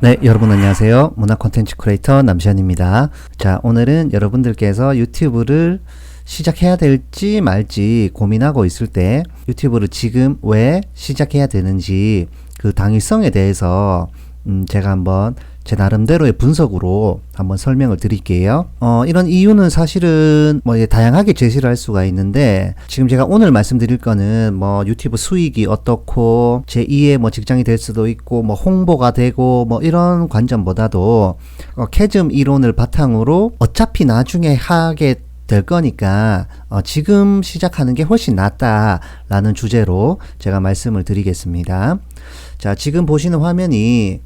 네, 여러분 안녕하세요. 문화 콘텐츠 크리에이터 남시현입니다. 자, 오늘은 여러분들께서 유튜브를 시작해야 될지 말지 고민하고 있을 때 유튜브를 지금 왜 시작해야 되는지 그 당위성에 대해서 제가 한번 제 나름대로의 분석으로 한번 설명을 드릴게요. 이런 이유는 사실은 다양하게 제시를 할 수가 있는데, 지금 제가 오늘 말씀드릴 거는 유튜브 수익이 어떻고 제2의 직장이 될 수도 있고 홍보가 되고 이런 관점보다도 캐즘 이론을 바탕으로 어차피 나중에 하게 될 거니까 지금 시작하는 게 훨씬 낫다라는 주제로 제가 말씀을 드리겠습니다. 자, 지금 보시는 화면이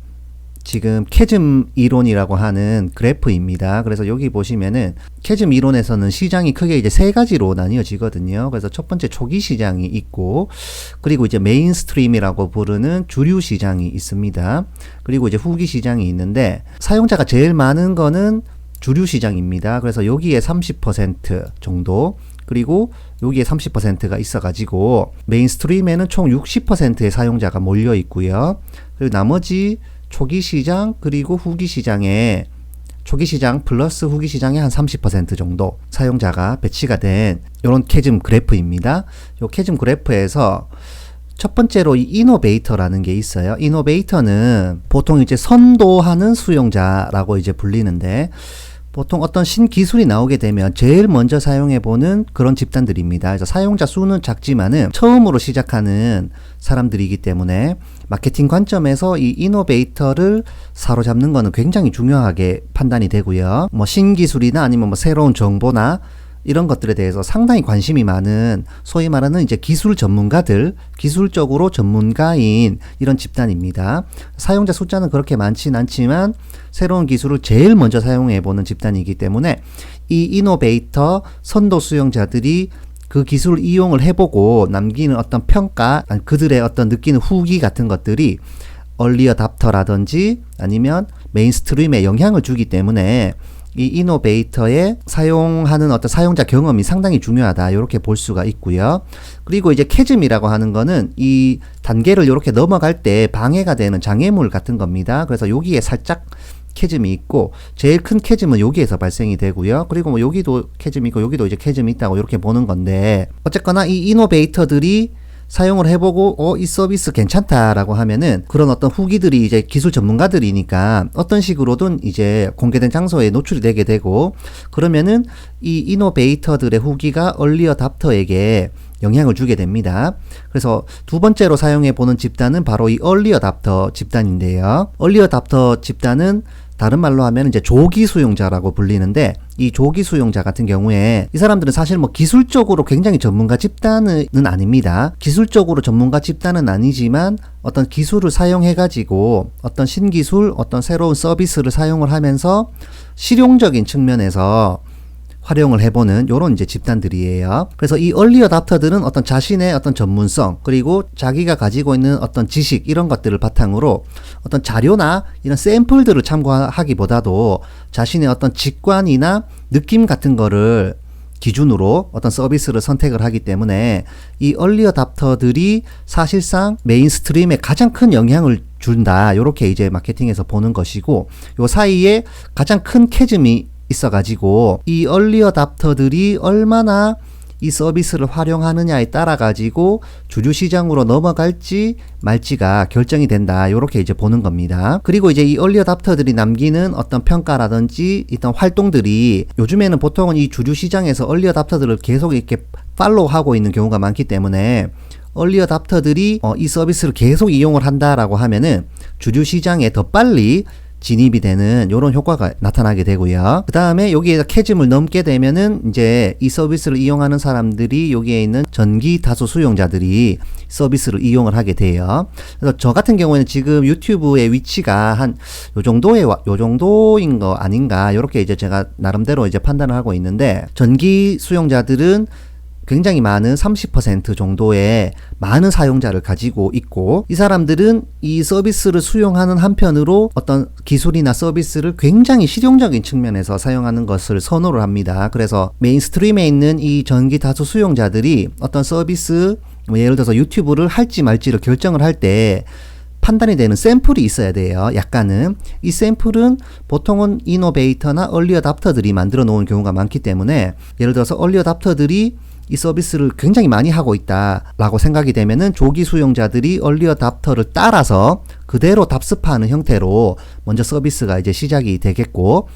지금 캐즘 이론이라고 하는 그래프입니다. 그래서 여기 보시면은 캐즘 이론에서는 시장이 크게 이제 세 가지로 나뉘어지거든요. 그래서 첫 번째 초기 시장이 있고, 그리고 이제 메인스트림이라고 부르는 주류 시장이 있습니다. 그리고 이제 후기 시장이 있는데, 사용자가 제일 많은 거는 주류 시장입니다. 그래서 여기에 30% 정도, 그리고 여기에 30%가 있어가지고 메인스트림에는 총 60%의 사용자가 몰려 있고요. 그리고 나머지 초기 시장 그리고 후기 시장에, 초기 시장 플러스 후기 시장에 한 30% 정도 사용자가 배치가 된 이런 캐즘 그래프입니다. 이 캐즘 그래프에서 첫 번째로 이 이노베이터라는 게 있어요. 이노베이터는 보통 이제 선도하는 수용자라고 이제 불리는데, 보통 어떤 신기술이 나오게 되면 제일 먼저 사용해보는 그런 집단들입니다. 그래서 사용자 수는 작지만은 처음으로 시작하는 사람들이기 때문에 마케팅 관점에서 이 이노베이터를 사로잡는 거는 굉장히 중요하게 판단이 되고요. 신기술이나 아니면 새로운 정보나 이런 것들에 대해서 상당히 관심이 많은, 소위 말하는 이제 기술 전문가들, 기술적으로 전문가인 이런 집단입니다. 사용자 숫자는 그렇게 많진 않지만 새로운 기술을 제일 먼저 사용해보는 집단이기 때문에 이 이노베이터 선도 수용자들이 그 기술을 이용을 해보고 남기는 어떤 평가, 그들의 어떤 느끼는 후기 같은 것들이 얼리 어답터라든지 아니면 메인스트림에 영향을 주기 때문에 이 이노베이터에 사용하는 어떤 사용자 경험이 상당히 중요하다, 이렇게 볼 수가 있고요. 그리고 이제 캐즘이라고 하는 거는 이 단계를 이렇게 넘어갈 때 방해가 되는 장애물 같은 겁니다. 그래서 여기에 살짝 캐즘이 있고, 제일 큰 캐즘은 여기에서 발생이 되고요. 그리고 여기도 캐즘이 있고 여기도 이제 캐즘이 있다고 이렇게 보는 건데, 어쨌거나 이 이노베이터들이 사용을 해보고 이 서비스 괜찮다라고 하면은 그런 어떤 후기들이 이제 기술 전문가들이니까 어떤 식으로든 이제 공개된 장소에 노출이 되게 되고, 그러면은 이 이노베이터들의 후기가 얼리 어답터에게 영향을 주게 됩니다. 그래서 두 번째로 사용해 보는 집단은 바로 이 얼리 어답터 집단인데요. 얼리 어답터 집단은 다른 말로 하면 이제 조기 수용자라고 불리는데, 이 조기 수용자 같은 경우에 이 사람들은 사실 기술적으로 굉장히 전문가 집단은 아닙니다. 기술적으로 전문가 집단은 아니지만 어떤 기술을 사용해 가지고 어떤 신기술, 어떤 새로운 서비스를 사용을 하면서 실용적인 측면에서 활용을 해보는 요런 이제 집단들이에요. 그래서 이 얼리 어답터들은 어떤 자신의 어떤 전문성, 그리고 자기가 가지고 있는 어떤 지식, 이런 것들을 바탕으로 어떤 자료나 이런 샘플들을 참고하기보다도 자신의 어떤 직관이나 느낌 같은 거를 기준으로 어떤 서비스를 선택을 하기 때문에 이 얼리 어답터들이 사실상 메인스트림에 가장 큰 영향을 준다, 요렇게 이제 마케팅에서 보는 것이고, 요 사이에 가장 큰 캐즘이 있어가지고 이 얼리 어답터들이 얼마나 이 서비스를 활용하느냐에 따라 가지고 주류 시장으로 넘어갈지 말지가 결정이 된다, 요렇게 이제 보는 겁니다. 그리고 이제 이 얼리 어답터들이 남기는 어떤 평가라든지 어떤 활동들이, 요즘에는 보통은 이 주류 시장에서 얼리 어답터들을 계속 이렇게 팔로우하고 있는 경우가 많기 때문에 얼리 어답터들이 이 서비스를 계속 이용을 한다라고 하면은 주류 시장에 더 빨리 진입이 되는 이런 효과가 나타나게 되고요. 그 다음에 여기에서 캐즘을 넘게 되면은 이제 이 서비스를 이용하는 사람들이, 여기에 있는 전기 다수 수용자들이 서비스를 이용을 하게 돼요. 그래서 저 같은 경우에는 지금 유튜브의 위치가 한 요 정도인 거 아닌가, 이렇게 이제 제가 나름대로 이제 판단을 하고 있는데, 전기 수용자들은 굉장히 많은 30% 정도의 많은 사용자를 가지고 있고, 이 사람들은 이 서비스를 수용하는 한편으로 어떤 기술이나 서비스를 굉장히 실용적인 측면에서 사용하는 것을 선호를 합니다. 그래서 메인스트림에 있는 이 전기 다수 수용자들이 어떤 서비스, 예를 들어서 유튜브를 할지 말지를 결정을 할 때 판단이 되는 샘플이 있어야 돼요. 약간은. 이 샘플은 보통은 이노베이터나 얼리 어답터들이 만들어 놓은 경우가 많기 때문에 예를 들어서 얼리 어답터들이 이 서비스를 굉장히 많이 하고 있다라고 생각이 되면은 조기 수용자들이 얼리 어답터를 따라서 그대로 답습하는 형태로 먼저 서비스가 이제 시작이 되겠고,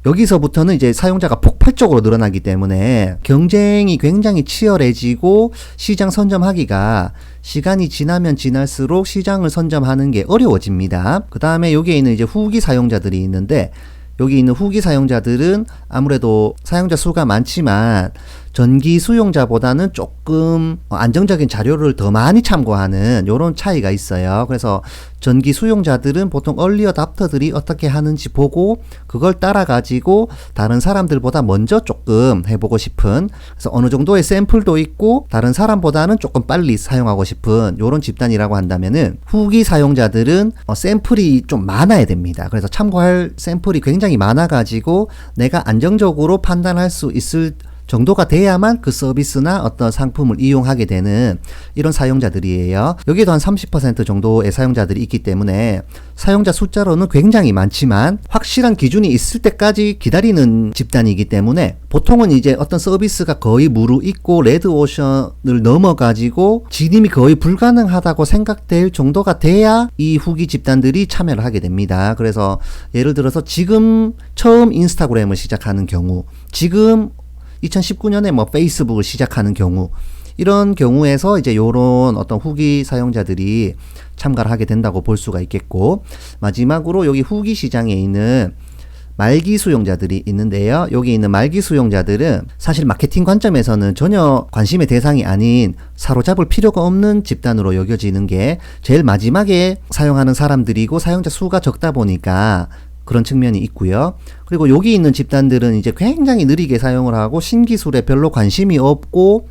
여기서부터는 이제 사용자가 폭발적으로 늘어나기 때문에 경쟁이 굉장히 치열해지고 시장 선점하기가 시간이 지나면 지날수록 시장을 선점하는 게 어려워집니다. 그 다음에 여기에 있는 이제 후기 사용자들이 있는데, 여기 있는 후기 사용자들은 아무래도 사용자 수가 많지만 전기 수용자보다는 조금 안정적인 자료를 더 많이 참고하는 이런 차이가 있어요. 그래서 전기 수용자들은 보통 얼리 어답터들이 어떻게 하는지 보고 그걸 따라 가지고 다른 사람들보다 먼저 조금 해보고 싶은, 그래서 어느 정도의 샘플도 있고 다른 사람보다는 조금 빨리 사용하고 싶은 이런 집단이라고 한다면은, 후기 사용자들은 샘플이 좀 많아야 됩니다. 그래서 참고할 샘플이 굉장히 많아 가지고 내가 안정적으로 판단할 수 있을 정도가 돼야만 그 서비스나 어떤 상품을 이용하게 되는 이런 사용자들이에요. 여기도 한 30% 정도의 사용자들이 있기 때문에 사용자 숫자로는 굉장히 많지만 확실한 기준이 있을 때까지 기다리는 집단이기 때문에, 보통은 이제 어떤 서비스가 거의 무르익고 레드오션을 넘어가지고 진입이 거의 불가능하다고 생각될 정도가 돼야 이 후기 집단들이 참여를 하게 됩니다. 그래서 예를 들어서 지금 처음 인스타그램을 시작하는 경우, 지금 2019년에 뭐 페이스북을 시작하는 경우, 이런 경우에서 이제 요런 어떤 후기 사용자들이 참가를 하게 된다고 볼 수가 있겠고, 마지막으로 여기 후기 시장에 있는 말기 수용자들이 있는데요. 여기 있는 말기 수용자들은 사실 마케팅 관점에서는 전혀 관심의 대상이 아닌, 사로잡을 필요가 없는 집단으로 여겨지는 게 제일 마지막에 사용하는 사람들이고 사용자 수가 적다 보니까 그런 측면이 있고요. 그리고 여기 있는 집단들은 이제 굉장히 느리게 사용을 하고 신기술에 별로 관심이 없고,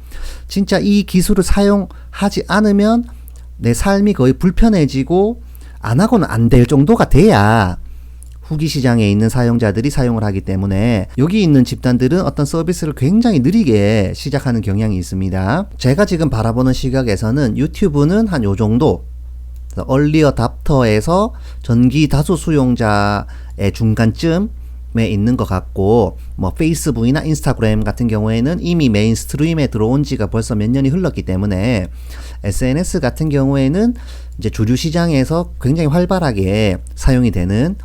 진짜 이 기술을 사용하지 않으면 내 삶이 거의 불편해지고 안 하고는 안 될 정도가 돼야 후기 시장에 있는 사용자들이 사용을 하기 때문에, 여기 있는 집단들은 어떤 서비스를 굉장히 느리게 시작하는 경향이 있습니다. 제가 지금 바라보는 시각에서는 유튜브는 한 요 정도, 얼리 어답터에서 전기 다수 수용자의 중간쯤에 있는 것 같고, 뭐 페이스북이나 인스타그램 같은 경우에는 이미 메인스트림에 들어온 지가 벌써 몇 년이 흘렀기 때문에, SNS 같은 경우에는 이제 주류 시장에서 굉장히 활발하게 사용이 되는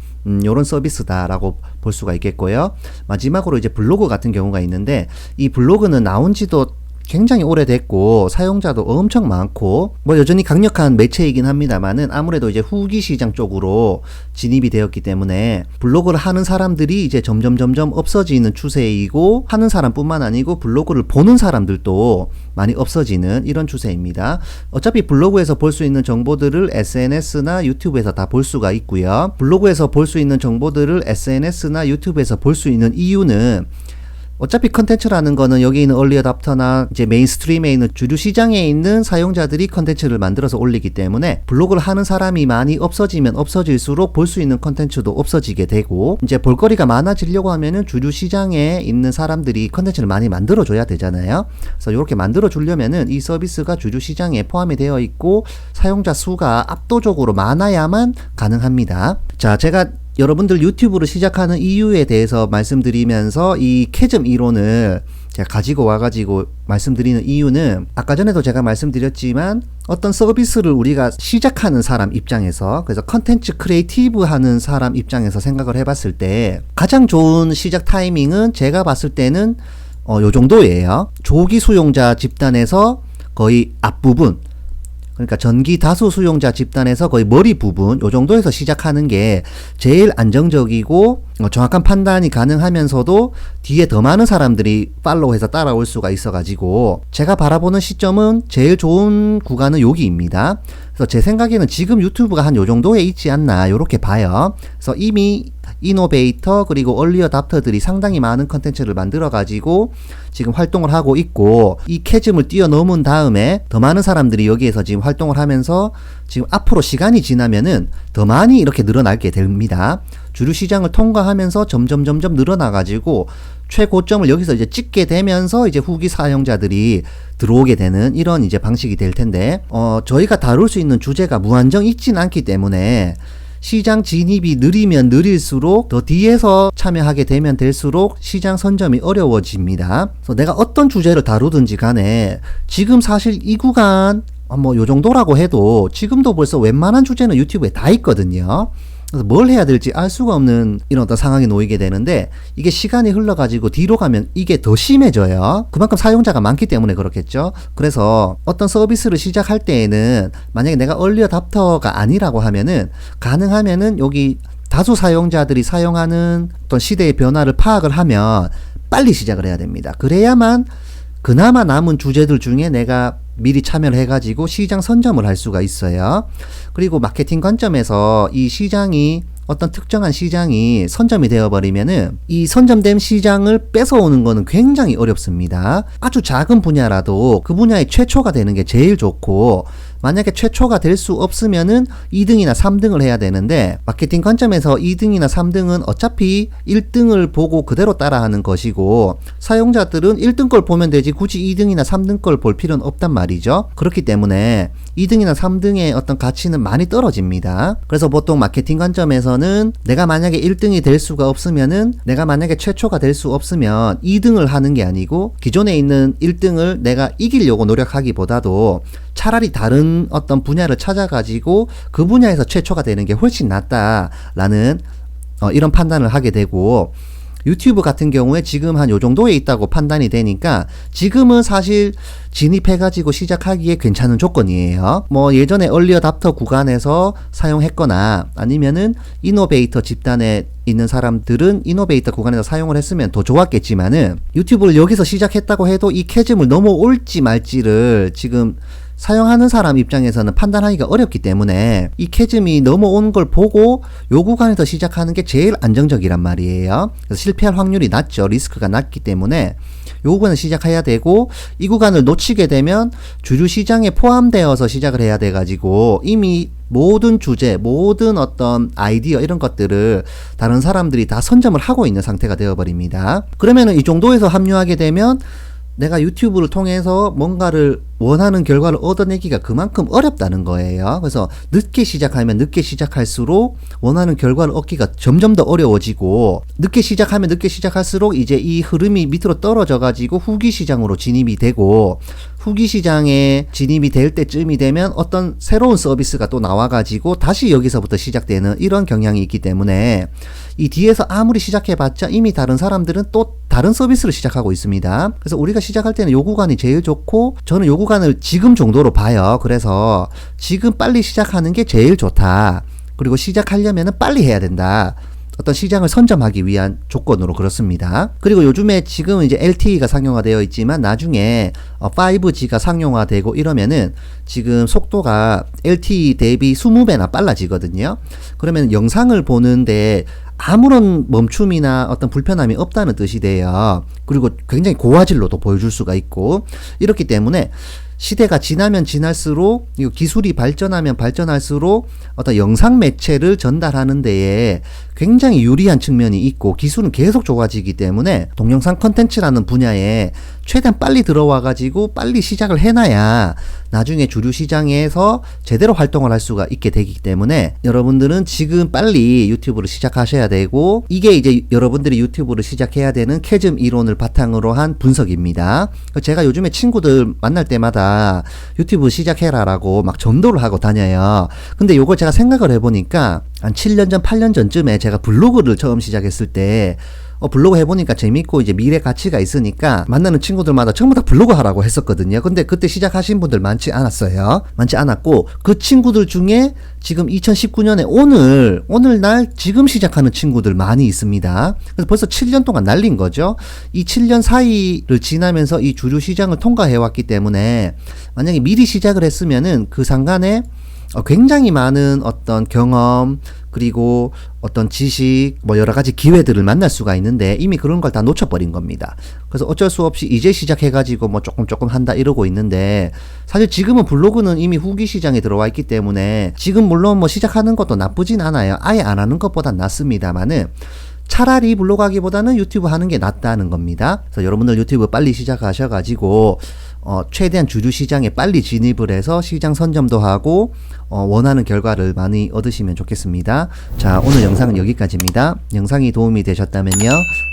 요런 서비스다라고 볼 수가 있겠고요. 마지막으로 이제 블로그 같은 경우가 있는데, 이 블로그는 나온 지도 굉장히 오래됐고 사용자도 엄청 많고 뭐 여전히 강력한 매체이긴 합니다만은, 아무래도 이제 후기 시장 쪽으로 진입이 되었기 때문에 블로그를 하는 사람들이 이제 점점 없어지는 추세이고, 하는 사람뿐만 아니고 블로그를 보는 사람들도 많이 없어지는 이런 추세입니다. 어차피 블로그에서 볼 수 있는 정보들을 SNS나 유튜브에서 다 볼 수가 있고요. 블로그에서 볼 수 있는 정보들을 SNS나 유튜브에서 볼 수 있는 이유는, 어차피 컨텐츠라는 거는 여기 있는 얼리 어답터나 이제 메인스트림에 있는 주류 시장에 있는 사용자들이 컨텐츠를 만들어서 올리기 때문에, 블로그를 하는 사람이 많이 없어지면 없어질수록 볼 수 있는 컨텐츠도 없어지게 되고, 이제 볼거리가 많아지려고 하면은 주류 시장에 있는 사람들이 컨텐츠를 많이 만들어줘야 되잖아요. 그래서 이렇게 만들어주려면은 이 서비스가 주류 시장에 포함이 되어 있고 사용자 수가 압도적으로 많아야만 가능합니다. 자, 제가 여러분들 유튜브를 시작하는 이유에 대해서 말씀드리면서 이 캐즘 이론을 제가 가지고 와가지고 말씀드리는 이유는, 아까 전에도 제가 말씀드렸지만 어떤 서비스를 우리가 시작하는 사람 입장에서, 그래서 컨텐츠 크리에이티브 하는 사람 입장에서 생각을 해봤을 때 가장 좋은 시작 타이밍은 제가 봤을 때는 요 정도예요. 조기 수용자 집단에서 거의 앞부분, 그러니까 전기 다수 수용자 집단에서 거의 머리 부분, 요 정도에서 시작하는 게 제일 안정적이고 정확한 판단이 가능하면서도 뒤에 더 많은 사람들이 팔로우해서 따라올 수가 있어가지고, 제가 바라보는 시점은 제일 좋은 구간은 여기입니다. 그래서 제 생각에는 지금 유튜브가 한 요 정도에 있지 않나, 요렇게 봐요. 그래서 이미 이노베이터 그리고 얼리 어답터들이 상당히 많은 컨텐츠를 만들어 가지고 지금 활동을 하고 있고, 이 캐즘을 뛰어넘은 다음에 더 많은 사람들이 여기에서 지금 활동을 하면서 지금 앞으로 시간이 지나면은 더 많이 이렇게 늘어나게 됩니다. 주류 시장을 통과하면서 점점 늘어나가지고 최고점을 여기서 이제 찍게 되면서 이제 후기 사용자들이 들어오게 되는 이런 이제 방식이 될 텐데, 저희가 다룰 수 있는 주제가 무한정 있진 않기 때문에 시장 진입이 느리면 느릴수록 더 뒤에서 참여하게 되면 될수록 시장 선점이 어려워집니다. 그래서 내가 어떤 주제를 다루든지 간에 지금 사실 이 구간 뭐 요 정도라고 해도 지금도 벌써 웬만한 주제는 유튜브에 다 있거든요. 그래서 뭘 해야 될지 알 수가 없는 이런 어떤 상황에 놓이게 되는데, 이게 시간이 흘러가지고 뒤로 가면 이게 더 심해져요. 그만큼 사용자가 많기 때문에 그렇겠죠. 그래서 어떤 서비스를 시작할 때에는 만약에 내가 얼리 어답터가 아니라고 하면은 가능하면은 여기 다수 사용자들이 사용하는 어떤 시대의 변화를 파악을 하면 빨리 시작을 해야 됩니다. 그래야만 그나마 남은 주제들 중에 내가 미리 참여를 해가지고 시장 선점을 할 수가 있어요. 그리고 마케팅 관점에서 이 시장이 어떤 특정한 시장이 선점이 되어버리면은 이 선점된 시장을 뺏어오는 거는 굉장히 어렵습니다. 아주 작은 분야라도 그 분야의 최초가 되는 게 제일 좋고, 만약에 최초가 될 수 없으면은 2등이나 3등을 해야 되는데, 마케팅 관점에서 2등이나 3등은 어차피 1등을 보고 그대로 따라하는 것이고, 사용자들은 1등 걸 보면 되지 굳이 2등이나 3등 걸 볼 필요는 없단 말이죠. 그렇기 때문에 2등이나 3등의 어떤 가치는 많이 떨어집니다. 그래서 보통 마케팅 관점에서는 내가 만약에 1등이 될 수가 없으면은, 내가 만약에 최초가 될 수 없으면 2등을 하는 게 아니고 기존에 있는 1등을 내가 이기려고 노력하기보다도 차라리 다른 어떤 분야를 찾아가지고 그 분야에서 최초가 되는 게 훨씬 낫다라는 이런 판단을 하게 되고, 유튜브 같은 경우에 지금 한 요 정도에 있다고 판단이 되니까 지금은 사실 진입해가지고 시작하기에 괜찮은 조건이에요. 뭐 예전에 얼리 어답터 구간에서 사용했거나 아니면은 이노베이터 집단에 있는 사람들은 이노베이터 구간에서 사용을 했으면 더 좋았겠지만은, 유튜브를 여기서 시작했다고 해도 이 캐즘을 넘어올지 말지를 지금 사용하는 사람 입장에서는 판단하기가 어렵기 때문에 이 캐즘이 넘어오는 걸 보고 요 구간에서 시작하는 게 제일 안정적이란 말이에요. 그래서 실패할 확률이 낮죠. 리스크가 낮기 때문에 요 구간을 시작해야 되고, 이 구간을 놓치게 되면 주류 시장에 포함되어서 시작을 해야 돼 가지고 이미 모든 주제, 모든 어떤 아이디어 이런 것들을 다른 사람들이 다 선점을 하고 있는 상태가 되어버립니다. 그러면은 이 정도에서 합류하게 되면 내가 유튜브를 통해서 뭔가를 원하는 결과를 얻어내기가 그만큼 어렵다는 거예요. 그래서 늦게 시작하면 늦게 시작할수록 원하는 결과를 얻기가 점점 더 어려워지고, 늦게 시작하면 늦게 시작할수록 이제 이 흐름이 밑으로 떨어져 가지고 후기 시장으로 진입이 되고, 후기 시장에 진입이 될 때쯤이 되면 어떤 새로운 서비스가 또 나와가지고 다시 여기서부터 시작되는 이런 경향이 있기 때문에 이 뒤에서 아무리 시작해봤자 이미 다른 사람들은 또 다른 서비스를 시작하고 있습니다. 그래서 우리가 시작할 때는 요 구간이 제일 좋고, 저는 요 구간을 지금 정도로 봐요. 그래서 지금 빨리 시작하는 게 제일 좋다. 그리고 시작하려면 빨리 해야 된다. 어떤 시장을 선점하기 위한 조건으로 그렇습니다. 그리고 요즘에 지금 이제 LTE가 상용화되어 있지만 나중에 5G가 상용화되고 이러면은 지금 속도가 LTE 대비 20배나 빨라지거든요. 그러면 영상을 보는데 아무런 멈춤이나 어떤 불편함이 없다는 뜻이 돼요. 그리고 굉장히 고화질로도 보여줄 수가 있고, 이렇기 때문에 시대가 지나면 지날수록, 이거 기술이 발전하면 발전할수록 어떤 영상 매체를 전달하는 데에 굉장히 유리한 측면이 있고, 기술은 계속 좋아지기 때문에 동영상 컨텐츠라는 분야에 최대한 빨리 들어와 가지고 빨리 시작을 해놔야 나중에 주류 시장에서 제대로 활동을 할 수가 있게 되기 때문에 여러분들은 지금 빨리 유튜브를 시작하셔야 되고, 이게 이제 여러분들이 유튜브를 시작해야 되는 캐즘 이론을 바탕으로 한 분석입니다. 제가 요즘에 친구들 만날 때마다 유튜브 시작해라 라고 막 전도를 하고 다녀요. 근데 요걸 제가 생각을 해보니까 한 7년 전, 8년 전쯤에 제가 블로그를 처음 시작했을 때 블로그 해보니까 재밌고 이제 미래 가치가 있으니까 만나는 친구들마다 전부 다 블로그 하라고 했었거든요. 근데 그때 시작하신 분들 많지 않았어요. 많지 않았고, 그 친구들 중에 지금 2019년에 오늘날 지금 시작하는 친구들 많이 있습니다. 그래서 벌써 7년 동안 날린 거죠. 이 7년 사이를 지나면서 이 주류 시장을 통과해왔기 때문에 만약에 미리 시작을 했으면은 그 상간에 굉장히 많은 어떤 경험, 그리고 어떤 지식, 뭐 여러 가지 기회들을 만날 수가 있는데 이미 그런 걸 다 놓쳐버린 겁니다. 그래서 어쩔 수 없이 이제 시작해가지고 뭐 조금 한다 이러고 있는데, 사실 지금은 블로그는 이미 후기 시장에 들어와 있기 때문에 지금 물론 뭐 시작하는 것도 나쁘진 않아요. 아예 안 하는 것보단 낫습니다만은 차라리 블로그 하기보다는 유튜브 하는 게 낫다는 겁니다. 그래서 여러분들 유튜브 빨리 시작하셔가지고 최대한 주류 시장에 빨리 진입을 해서 시장 선점도 하고 원하는 결과를 많이 얻으시면 좋겠습니다. 자, 오늘 영상은 여기까지입니다. 영상이 도움이 되셨다면요,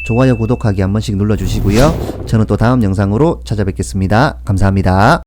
좋아요, 구독하기 한 번씩 눌러주시고요. 저는 또 다음 영상으로 찾아뵙겠습니다. 감사합니다.